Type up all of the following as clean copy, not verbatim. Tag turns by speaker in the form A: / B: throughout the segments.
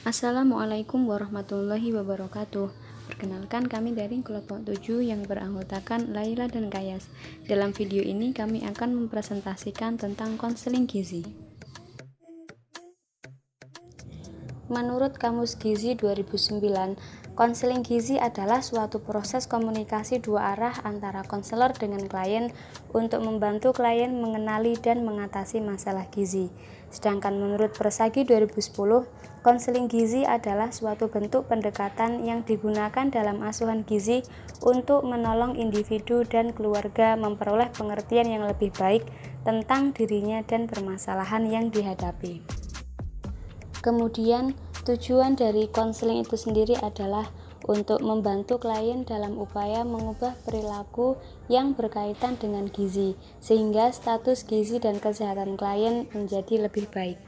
A: Assalamualaikum warahmatullahi wabarakatuh. Perkenalkan, kami dari kelompok 7 yang beranggotakan Laila dan Kayas. Dalam video ini kami akan mempresentasikan tentang konseling gizi. Menurut Kamus Gizi 2009, konseling gizi adalah suatu proses komunikasi dua arah antara konselor dengan klien untuk membantu klien mengenali dan mengatasi masalah gizi. Sedangkan menurut Persagi 2010, konseling gizi adalah suatu bentuk pendekatan yang digunakan dalam asuhan gizi untuk menolong individu dan keluarga memperoleh pengertian yang lebih baik tentang dirinya dan permasalahan yang dihadapi. Kemudian, tujuan dari konseling itu sendiri adalah untuk membantu klien dalam upaya mengubah perilaku yang berkaitan dengan gizi, sehingga status gizi dan kesehatan klien menjadi lebih baik.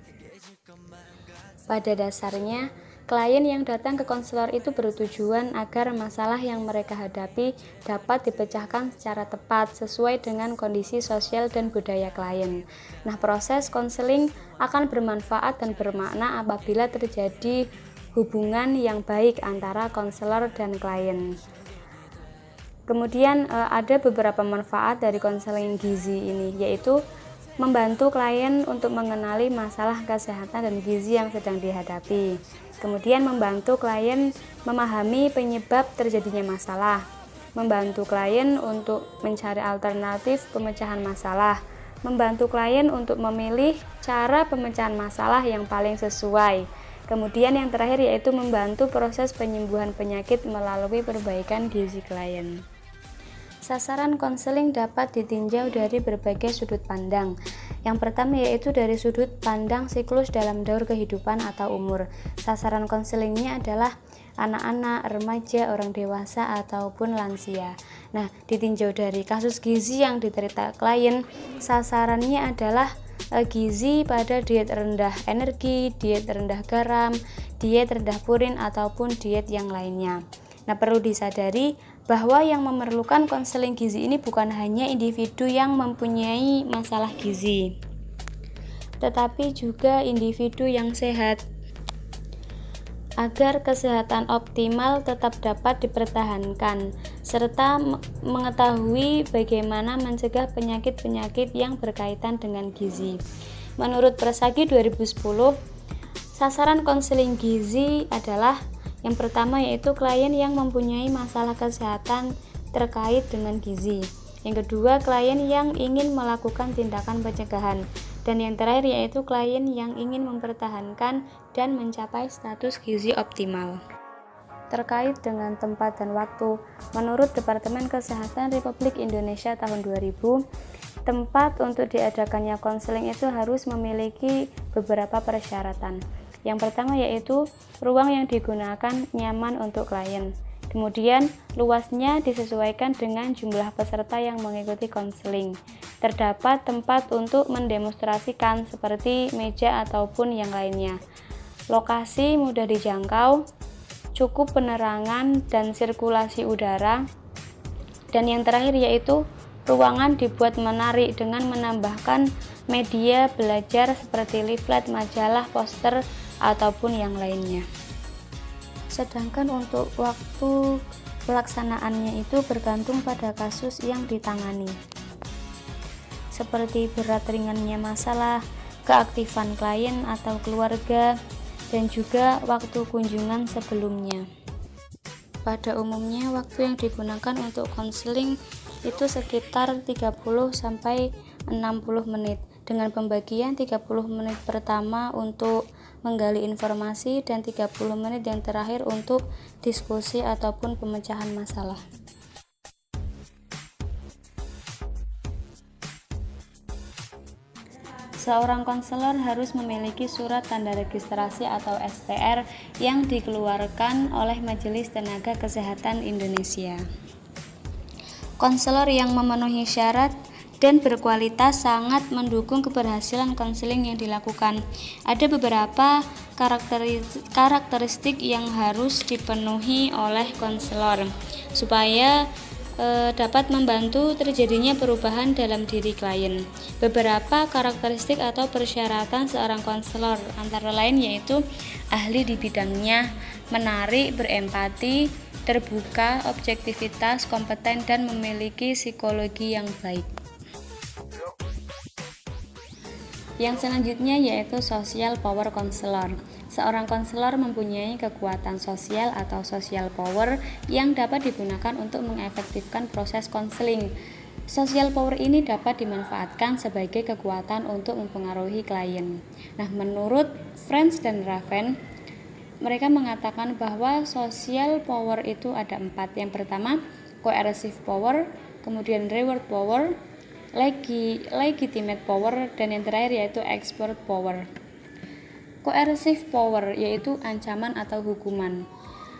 A: Pada dasarnya, klien yang datang ke konselor itu bertujuan agar masalah yang mereka hadapi dapat dipecahkan secara tepat sesuai dengan kondisi sosial dan budaya klien. Nah, proses konseling akan bermanfaat dan bermakna apabila terjadi hubungan yang baik antara konselor dan klien. Kemudian ada beberapa manfaat dari konseling gizi ini, yaitu membantu klien untuk mengenali masalah kesehatan dan gizi yang sedang dihadapi. Kemudian membantu klien memahami penyebab terjadinya masalah. Membantu klien untuk mencari alternatif pemecahan masalah. Membantu klien untuk memilih cara pemecahan masalah yang paling sesuai. Kemudian yang terakhir yaitu membantu proses penyembuhan penyakit melalui perbaikan gizi klien. Sasaran konseling dapat ditinjau dari berbagai sudut pandang. Yang pertama yaitu dari sudut pandang siklus dalam daur kehidupan atau umur. Sasaran konselingnya adalah anak-anak, remaja, orang dewasa, ataupun lansia. Nah, ditinjau dari kasus gizi yang diterita klien, sasarannya adalah gizi pada diet rendah energi, diet rendah garam, diet rendah purin, ataupun diet yang lainnya. Nah, perlu disadari bahwa yang memerlukan konseling gizi ini bukan hanya individu yang mempunyai masalah gizi, tetapi juga individu yang sehat. Agar kesehatan optimal tetap dapat dipertahankan, serta mengetahui bagaimana mencegah penyakit-penyakit yang berkaitan dengan gizi. Menurut Persagi 2010, sasaran konseling gizi adalah yang pertama yaitu klien yang mempunyai masalah kesehatan terkait dengan gizi. Yang kedua, klien yang ingin melakukan tindakan pencegahan. Dan yang terakhir yaitu klien yang ingin mempertahankan dan mencapai status gizi optimal. Terkait dengan tempat dan waktu, menurut Departemen Kesehatan Republik Indonesia tahun 2000, tempat untuk diadakannya konseling itu harus memiliki beberapa persyaratan. Yang pertama yaitu ruang yang digunakan nyaman untuk klien. Kemudian luasnya disesuaikan dengan jumlah peserta yang mengikuti konseling. Terdapat tempat untuk mendemonstrasikan seperti meja ataupun yang lainnya. Lokasi mudah dijangkau, cukup penerangan dan sirkulasi udara. Dan yang terakhir yaitu ruangan dibuat menarik dengan menambahkan media belajar seperti leaflet, majalah, poster, ataupun yang lainnya. Sedangkan untuk waktu pelaksanaannya itu bergantung pada kasus yang ditangani, seperti berat ringannya masalah, keaktifan klien atau keluarga, dan juga waktu kunjungan sebelumnya. Pada umumnya waktu yang digunakan untuk konseling itu sekitar 30-60 menit dengan pembagian 30 menit pertama untuk menggali informasi dan 30 menit yang terakhir untuk diskusi ataupun pemecahan masalah. Seorang konselor harus memiliki surat tanda registrasi atau STR yang dikeluarkan oleh Majelis Tenaga Kesehatan Indonesia. Konselor yang memenuhi syarat dan berkualitas sangat mendukung keberhasilan konseling yang dilakukan. Ada beberapa karakteristik yang harus dipenuhi oleh konselor supaya dapat membantu terjadinya perubahan dalam diri klien. Beberapa karakteristik atau persyaratan seorang konselor antara lain yaitu ahli di bidangnya, menarik, berempati, terbuka, objektivitas, kompeten, dan memiliki psikologi yang baik. Yang selanjutnya yaitu social power counselor. Seorang konselor mempunyai kekuatan sosial atau social power yang dapat digunakan untuk mengefektifkan proses konseling. Social power ini dapat dimanfaatkan sebagai kekuatan untuk mempengaruhi klien. Nah, menurut French dan Raven, mereka mengatakan bahwa social power itu ada 4. Yang pertama, coercive power, kemudian reward power, legitimate power, dan yang terakhir yaitu expert power. Coercive power yaitu ancaman atau hukuman.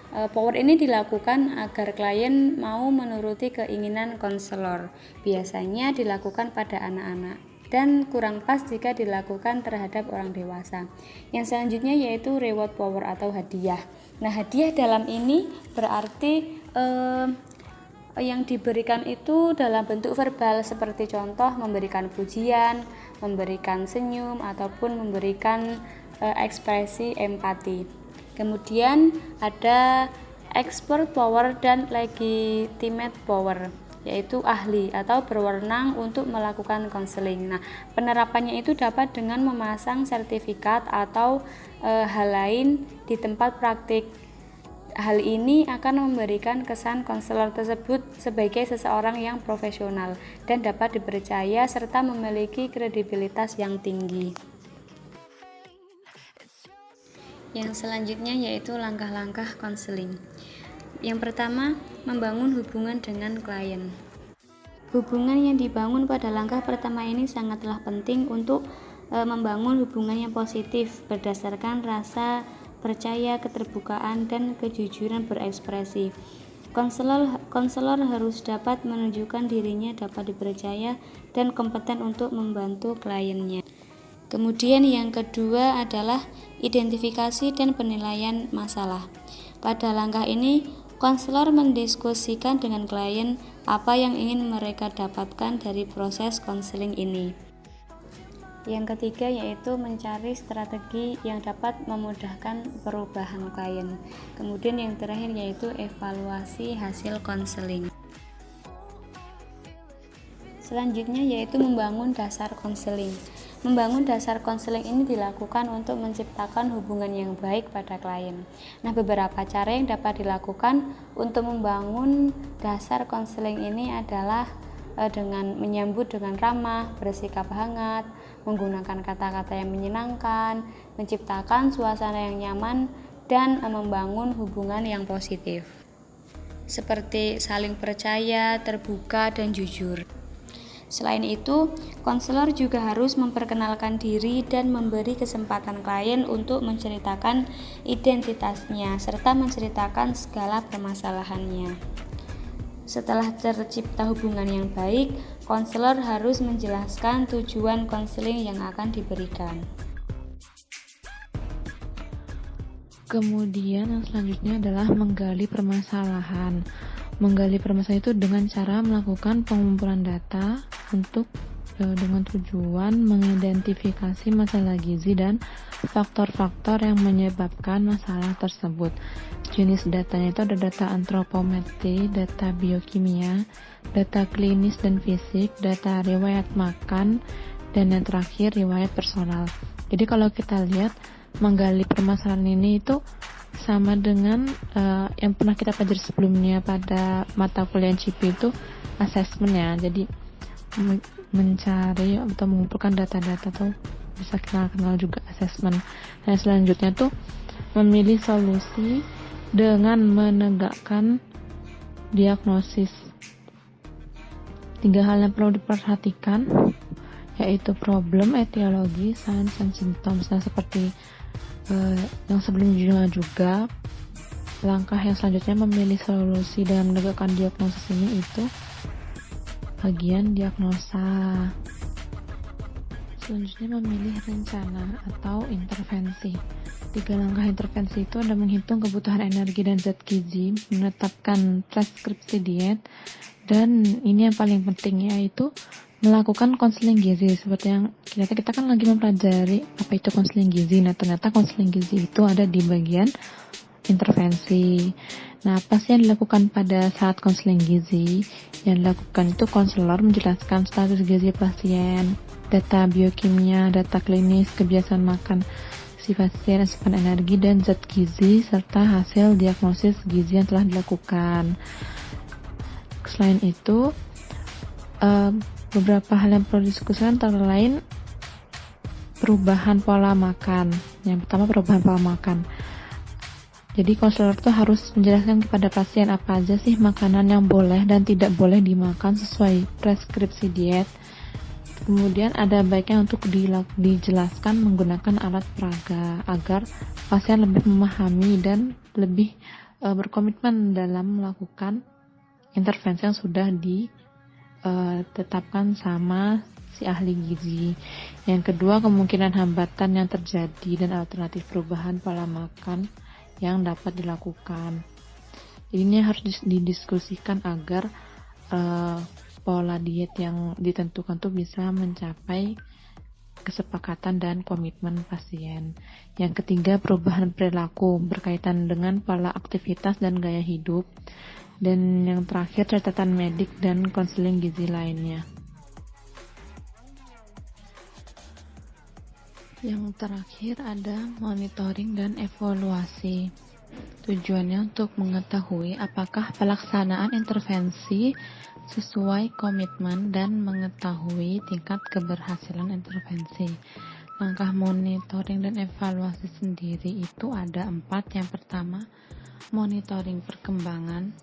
A: Power ini dilakukan agar klien mau menuruti keinginan konselor. Biasanya dilakukan pada anak-anak dan kurang pas jika dilakukan terhadap orang dewasa. Yang selanjutnya yaitu reward power atau hadiah. Nah, hadiah dalam ini berarti yang diberikan itu dalam bentuk verbal, seperti contoh memberikan pujian, memberikan senyum, ataupun memberikan ekspresi empati. Kemudian ada expert power dan legitimate power, yaitu ahli atau berwenang untuk melakukan konseling. Nah, penerapannya itu dapat dengan memasang sertifikat atau hal lain di tempat praktik. Hal ini akan memberikan kesan konselor tersebut sebagai seseorang yang profesional dan dapat dipercaya serta memiliki kredibilitas yang tinggi. Yang selanjutnya yaitu langkah-langkah konseling. Yang pertama, membangun hubungan dengan klien. Hubungan yang dibangun pada langkah pertama ini sangatlah penting untuk membangun hubungan yang positif berdasarkan rasa percaya, keterbukaan, dan kejujuran berekspresi. Konselor harus dapat menunjukkan dirinya dapat dipercaya dan kompeten untuk membantu kliennya. Kemudian yang kedua adalah identifikasi dan penilaian masalah. Pada langkah ini, konselor mendiskusikan dengan klien apa yang ingin mereka dapatkan dari proses konseling ini. Yang ketiga yaitu mencari strategi yang dapat memudahkan perubahan klien. Kemudian yang terakhir yaitu evaluasi hasil konseling. Selanjutnya yaitu membangun dasar konseling. Membangun dasar konseling ini dilakukan untuk menciptakan hubungan yang baik pada klien. Nah, beberapa cara yang dapat dilakukan untuk membangun dasar konseling ini adalah dengan menyambut dengan ramah, bersikap hangat, menggunakan kata-kata yang menyenangkan, menciptakan suasana yang nyaman, dan membangun hubungan yang positif, seperti saling percaya, terbuka, dan jujur. Selain itu, konselor juga harus memperkenalkan diri dan memberi kesempatan klien untuk menceritakan identitasnya serta menceritakan segala permasalahannya. Setelah tercipta hubungan yang baik, konselor harus menjelaskan tujuan konseling yang akan diberikan.
B: Kemudian yang selanjutnya adalah menggali permasalahan. Menggali permasalahan itu dengan cara melakukan pengumpulan data dengan tujuan mengidentifikasi masalah gizi dan faktor-faktor yang menyebabkan masalah tersebut. Jenis datanya itu ada data antropometri, data biokimia, data klinis dan fisik, data riwayat makan, dan yang terakhir riwayat personal. Jadi kalau kita lihat menggali permasalahan ini itu sama dengan yang pernah kita pelajari sebelumnya pada mata kuliah CIP itu asesmennya. Jadi mencari atau mengumpulkan data-data tuh bisa kenal juga asesmen. Nah, selanjutnya tuh memilih solusi dengan menegakkan diagnosis. 3 hal yang perlu diperhatikan yaitu problem, etiologi, signs, and symptoms. Nah, seperti yang sebelumnya juga langkah yang selanjutnya memilih solusi dengan menegakkan diagnosis ini itu bagian diagnosa. Selanjutnya memilih rencana atau intervensi. 3 langkah intervensi itu ada menghitung kebutuhan energi dan zat gizi, menetapkan preskripsi diet, dan ini yang paling penting yaitu melakukan konseling gizi. Seperti yang kita kan lagi mempelajari apa itu konseling gizi. Nah, ternyata konseling gizi itu ada di bagian intervensi. Nah, apa sih yang dilakukan pada saat konseling gizi? Yang dilakukan itu konselor menjelaskan status gizi pasien, data biokimia, data klinis, kebiasaan makan si pasien, asupan energi, dan zat gizi, serta hasil diagnosis gizi yang telah dilakukan. Selain itu, beberapa hal yang perlu didiskusikan antara lain perubahan pola makan. Yang pertama, perubahan pola makan. Jadi konselor itu harus menjelaskan kepada pasien apa aja sih makanan yang boleh dan tidak boleh dimakan sesuai preskripsi diet. Kemudian ada baiknya untuk dijelaskan menggunakan alat peraga agar pasien lebih memahami dan lebih berkomitmen dalam melakukan intervensi yang sudah ditetapkan sama si ahli gizi. Yang kedua, kemungkinan hambatan yang terjadi dan alternatif perubahan pola makan yang dapat dilakukan. Ini harus didiskusikan agar pola diet yang ditentukan tuh bisa mencapai kesepakatan dan komitmen pasien. Yang ketiga, perubahan perilaku berkaitan dengan pola aktivitas dan gaya hidup. Dan yang terakhir, catatan medik dan konseling gizi lainnya. Yang terakhir ada monitoring dan evaluasi. Tujuannya untuk mengetahui apakah pelaksanaan intervensi sesuai komitmen dan mengetahui tingkat keberhasilan intervensi. Langkah monitoring dan evaluasi sendiri itu ada 4. Yang pertama, monitoring perkembangan,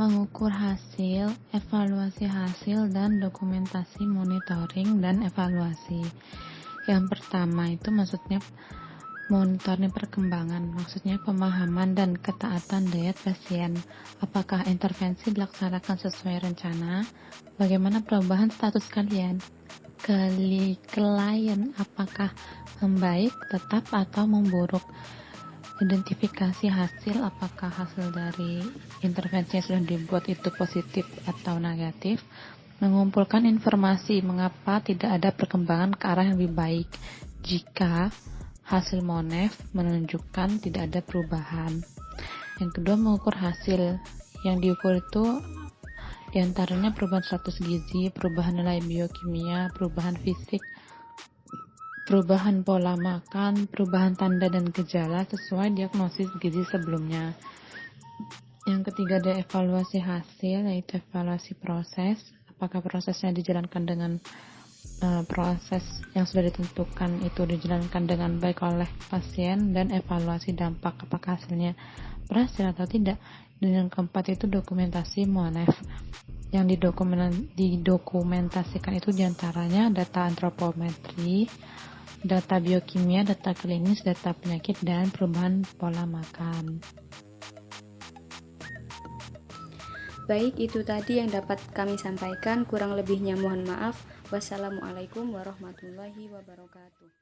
B: mengukur hasil, evaluasi hasil, dan dokumentasi monitoring dan evaluasi. Yang pertama itu maksudnya monitoring perkembangan, maksudnya pemahaman dan ketaatan diet pasien. Apakah intervensi dilaksanakan sesuai rencana? Bagaimana perubahan status klien? Klien apakah membaik, tetap, atau memburuk? Identifikasi hasil, apakah hasil dari intervensi yang sudah dibuat itu positif atau negatif? Mengumpulkan informasi mengapa tidak ada perkembangan ke arah yang lebih baik jika hasil MONEF menunjukkan tidak ada perubahan. Yang kedua, mengukur hasil. Yang diukur itu diantaranya perubahan status gizi, perubahan nilai biokimia, perubahan fisik, perubahan pola makan, perubahan tanda dan gejala sesuai diagnosis gizi sebelumnya. Yang ketiga, ada evaluasi hasil, yaitu evaluasi proses. Apakah prosesnya dijalankan dengan proses yang sudah ditentukan itu dijalankan dengan baik oleh pasien, dan evaluasi dampak, apakah hasilnya berhasil atau tidak. Dan yang keempat itu dokumentasi MONEF. Yang didokumentasikan itu diantaranya data antropometri, data biokimia, data klinis, data penyakit, dan perubahan pola makan.
A: Baik, itu tadi yang dapat kami sampaikan. Kurang lebihnya mohon maaf. Wassalamualaikum warahmatullahi wabarakatuh.